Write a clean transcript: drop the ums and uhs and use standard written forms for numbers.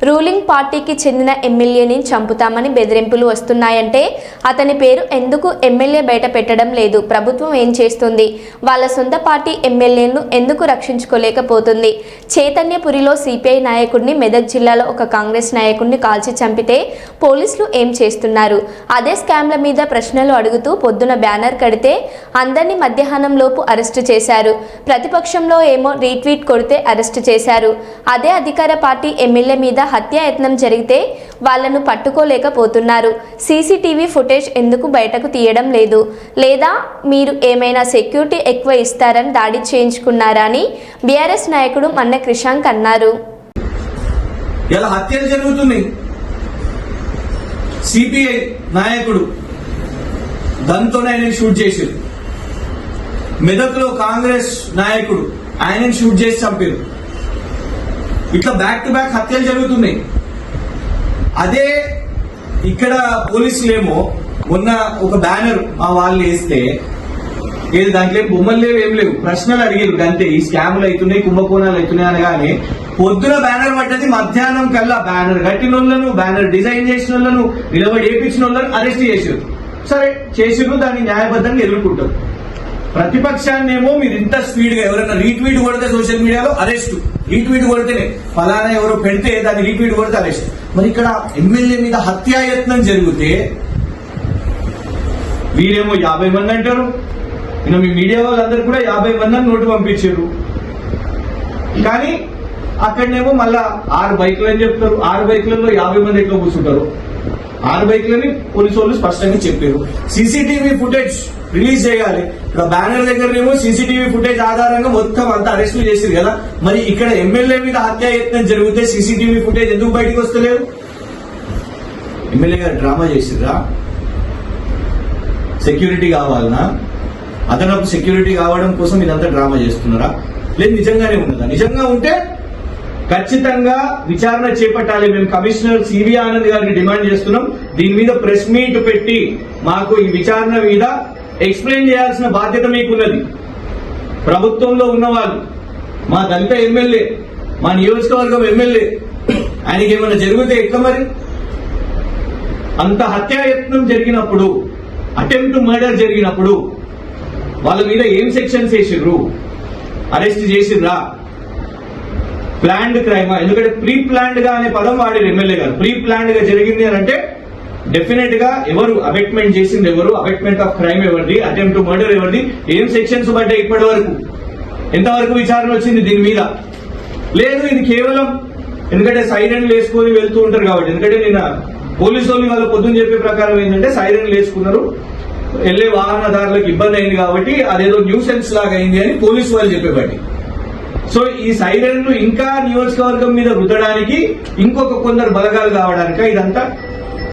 Ruling పార్టీకి చెందిన ఎమ్మెల్యేని చంపుతామని బెదిరింపులు వస్తున్నాయంటే అతని పేరు ఎందుకు ఎమ్మెల్యే బయట పెట్టడం లేదు? ప్రభుత్వం ఏం చేస్తుంది? వాళ్ళ సొంత పార్టీ ఎమ్మెల్యేలను ఎందుకు రక్షించుకోలేకపోతుంది? చైతన్యపురిలో సిపిఐ నాయకుడిని, మెదక్ జిల్లాలో ఒక కాంగ్రెస్ నాయకుడిని కాల్చి చంపితే పోలీసులు ఏం చేస్తున్నారు? అదే స్కామ్ల మీద ప్రశ్నలు అడుగుతూ పొద్దున బ్యానర్ కడితే అందరినీ మధ్యాహ్నం లోపు అరెస్టు చేశారు. ప్రతిపక్షంలో ఏమో రీట్వీట్ కొడితే అరెస్టు చేశారు. అదే అధికార పార్టీ ఎమ్మెల్యే మీద హత్యాయత్నం జరిగితే వాళ్లను పట్టుకోలేకపోతున్నారు. సీసీటీవీ ఫుటేజ్ ఎందుకు బయటకు తీయడం లేదు? లేదా మీరు ఏమైనా సెక్యూరిటీ ఎక్కువ ఇస్తారని దాడి చేయించుకున్నారా అని బీఆర్ఎస్ నాయకుడు మన్న క్రిషాంక్ అన్నారు. ఇలా హత్యలు జరుగుతున్నాయి. సిపిఐ నాయకుడు దాంతోనే ఆయన షూట్ చేశారు. మెదక్లో కాంగ్రెస్ నాయకుడు ఆయనని షూట్ చేసి చంపారు. ఇట్లా బ్యాక్ టు బ్యాక్ హత్యలు జరుగుతున్నాయి. అదే ఇక్కడ పోలీసులేమో మొన్న ఒక బ్యానర్ మా వాళ్ళు వేస్తే ఏది దాంట్లో బొమ్మలు లేవు, ఏం లేవు, ప్రశ్నలు అడిగారు అంతే. ఈ స్కాములు అవుతున్నాయి, కుంభకోణాలు అవుతున్నాయి అనగానే పొద్దున బ్యానర్ పడ్డది, మధ్యాహ్నం కల్లా బ్యానర్ కట్టిన వాళ్ళను, బ్యానర్ డిజైన్ చేసిన వాళ్ళను, నిలబడి ఏపించిన వాళ్ళను అరెస్ట్ చేశారు. సరే చేసిరు, దాన్ని న్యాయబద్ధంగా ఎదుర్కొంటారు. ప్రతిపక్షాన్ని ఏమో మీరు ఇంత స్పీడ్ గా ఎవరైనా రీట్వీట్ కొడితే సోషల్ మీడియాలో అరెస్ట్, రీట్వీట్ కొడితేనే ఫలానా ఎవరో పెడితే దాన్ని రీట్వీట్ కొడితే అరెస్ట్. మరి ఇక్కడ ఎమ్మెల్యే మీద హత్యాయత్నం జరిగితే వీరేమో 50 మంది అంటారు. ఇంకా మీ మీడియా వాళ్ళందరూ కూడా 50 మంది నోటు పంపించారు. కానీ అక్కడనేమో మళ్ళా 6 బైకులు అని చెప్తారు. 6 బైకులలో 50 మంది ఎట్లా కూర్చుంటారు? 6 బైకులని పోలీసు వాళ్ళు స్పష్టంగా చెప్పారు. సీసీటీవీ ఫుటేజ్ రిలీజ్ చేయాలి. ఇక్కడ బ్యానర్ దగ్గరనేమో సీసీటీవీ ఫుటేజ్ ఆధారంగా మొత్తం అంతా అరెస్టులు చేశారు కదా. మరి ఇక్కడ ఎమ్మెల్యే మీద హత్యాయత్నం జరిగితే సీసీటీవీ ఫుటేజ్ ఎందుకు బయటకు వస్తలేదు? ఎమ్మెల్యే గారు డ్రామా చేసిర్రా? సెక్యూరిటీ కావాలనా? అదనపు సెక్యూరిటీ కావడం కోసం ఇదంతా డ్రామా చేస్తున్నారా? లేదు నిజంగానే ఉన్నదా? నిజంగా ఉంటే ఖచ్చితంగా విచారణ చేపట్టాలి. మేము కమిషనర్ సివి ఆనంద్ గారిని డిమాండ్ చేస్తున్నాం. దీని మీద ప్రెస్ మీట్ పెట్టి మాకు ఈ విచారణ మీద ఎక్స్ప్లెయిన్ చేయాల్సిన బాధ్యత మీకున్నది. ప్రభుత్వంలో ఉన్నవాళ్ళు, మా దళిత ఎమ్మెల్యే, మా నియోజకవర్గం ఎమ్మెల్యే, ఆయనకి ఏమైనా జరిగితే ఎట్లా మరి? అంత హత్యాయత్నం జరిగినప్పుడు, అటెంప్ట్ మర్డర్ జరిగినప్పుడు వాళ్ళ మీద ఏం సెక్షన్స్ వేసిర్రు? అరెస్ట్ చేసిర్రా? ప్లాన్డ్ క్రైమా? ఎందుకంటే ప్రీ ప్లాన్డ్ గా అనే పదం వాడారు ఎమ్మెల్యే గారు. ప్రీ ప్లాన్డ్ గా జరిగింది అని అంటే డెఫినెట్ గా ఎవరు అబెట్మెంట్ చేసింది, ఎవరు అబెట్మెంట్ ఆఫ్ క్రైమ్ ఎవరిది, అటెంప్ట్ టు మర్డర్ ఎవరిది, ఏం సెక్షన్స్ పడ్డాయి ఇప్పటి వరకు, ఎంతవరకు విచారణ వచ్చింది దీని మీద? లేదు, ఇది కేవలం ఎందుకంటే సైరన్లు వేసుకొని వెళ్తూ ఉంటారు కాబట్టి. ఎందుకంటే నిన్న పోలీసు వాళ్ళు వాళ్ళ పొద్దున్న చెప్పే ప్రకారం ఏంటంటే సైరన్లు వేసుకున్నారు, వెళ్లే వాహనదారులకు ఇబ్బంది అయింది కాబట్టి అదేదో న్యూసెన్స్ లాగా అయింది అని పోలీసు వాళ్ళు చెప్పేబట్టి. సో ఈ సైరన్లు ఇంకా నియోజకవర్గం మీద రుద్దడానికి, ఇంకొక కొందరు బలగాలు కావడానిక ఇదంతా?